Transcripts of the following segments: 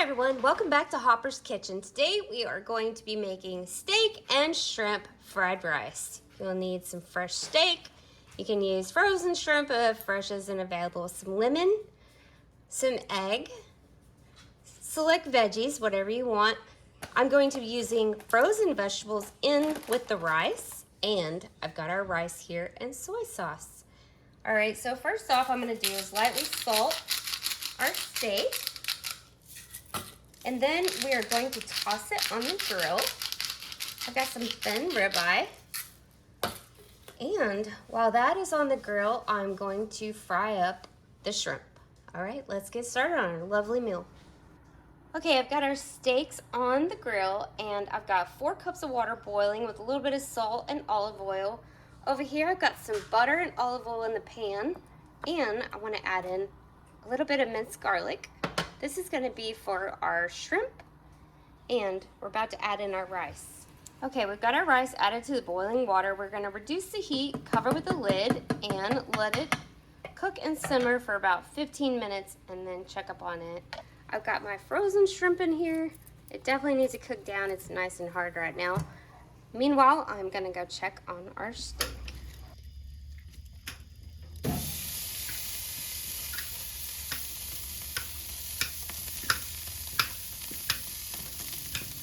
everyone, welcome back to Hopper's Kitchen. Today we are going to be making steak and shrimp fried rice. You'll need some fresh steak. You can use frozen shrimp if fresh isn't available, some lemon, some egg, select veggies, whatever you want. I'm going to be using frozen vegetables in with the rice, and I've got our rice here and soy sauce. All right, so first off, I'm going to do is lightly salt our steak. And then we are going to toss it on the grill. I've got some thin ribeye. And while that is on the grill, I'm going to fry up the shrimp. All right, let's get started on our lovely meal. Okay, I've got our steaks on the grill, and I've got 4 cups of water boiling with a little bit of salt and olive oil. Over here, I've got some butter and olive oil in the pan, and I want to add in a little bit of minced garlic. This is going to be for our shrimp, and we're about to add in our rice. Okay, we've got our rice added to the boiling water. We're going to reduce the heat, cover with the lid, and let it cook and simmer for about 15 minutes, and then check up on it. I've got my frozen shrimp in here. It definitely needs to cook down. It's nice and hard right now. Meanwhile, I'm going to go check on our steak.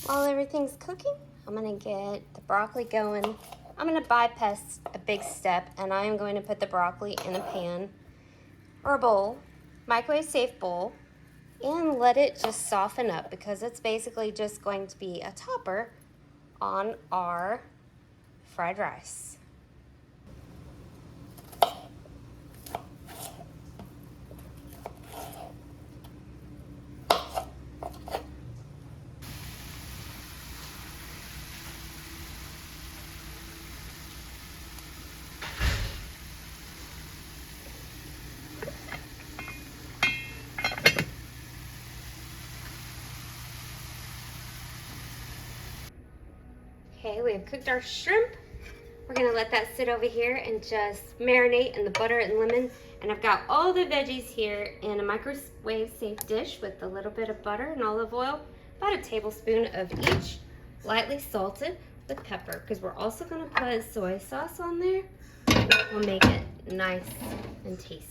While everything's cooking, I'm gonna get the broccoli going. I'm gonna bypass a big step, and I am going to put the broccoli in a pan or a bowl, microwave safe bowl, and let it just soften up because it's basically just going to be a topper on our fried rice. Okay, we have cooked our shrimp. We're gonna let that sit over here and just marinate in the butter and lemon. And I've got all the veggies here in a microwave safe dish with a little bit of butter and olive oil, about a tablespoon of each, lightly salted with pepper, because we're also gonna put soy sauce on there. We'll make it nice and tasty.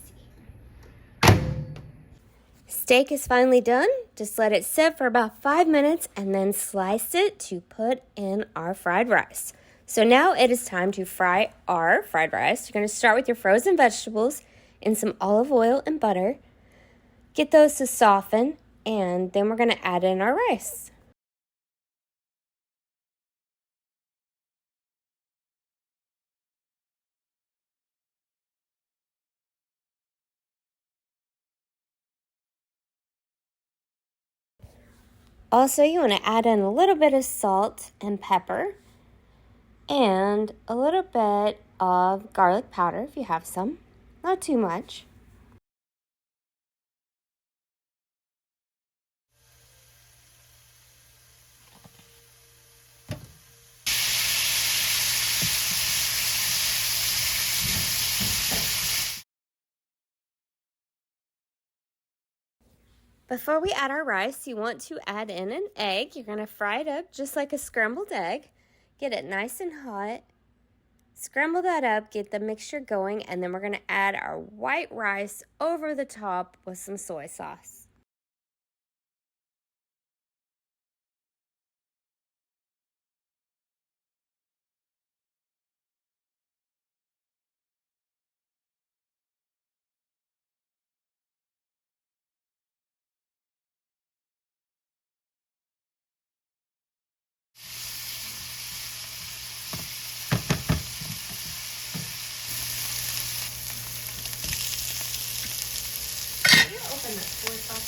Steak is finally done. Just let it sit for about 5 minutes and then slice it to put in our fried rice. So now it is time to fry our fried rice. You're going to start with your frozen vegetables in some olive oil and butter. Get those to soften, and then we're going to add in our rice. Also, you want to add in a little bit of salt and pepper and a little bit of garlic powder if you have some, not too much. Before we add our rice, you want to add in an egg. You're going to fry it up just like a scrambled egg. Get it nice and hot. Scramble that up, get the mixture going, and then we're going to add our white rice over the top with some soy sauce. Open that soy sauce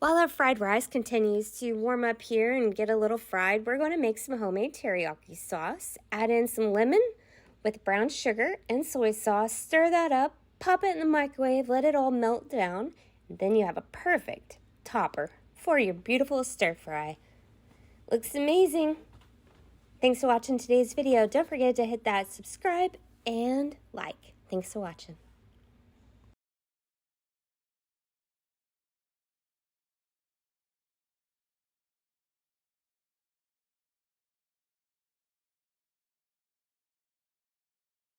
While our fried rice continues to warm up here and get a little fried, we're going to make some homemade teriyaki sauce. Add in some lemon with brown sugar and soy sauce. Stir that up, pop it in the microwave, let it all melt down, and then you have a perfect topper for your beautiful stir fry. Looks amazing. Thanks for watching today's video. Don't forget to hit that subscribe and like. Thanks for watching.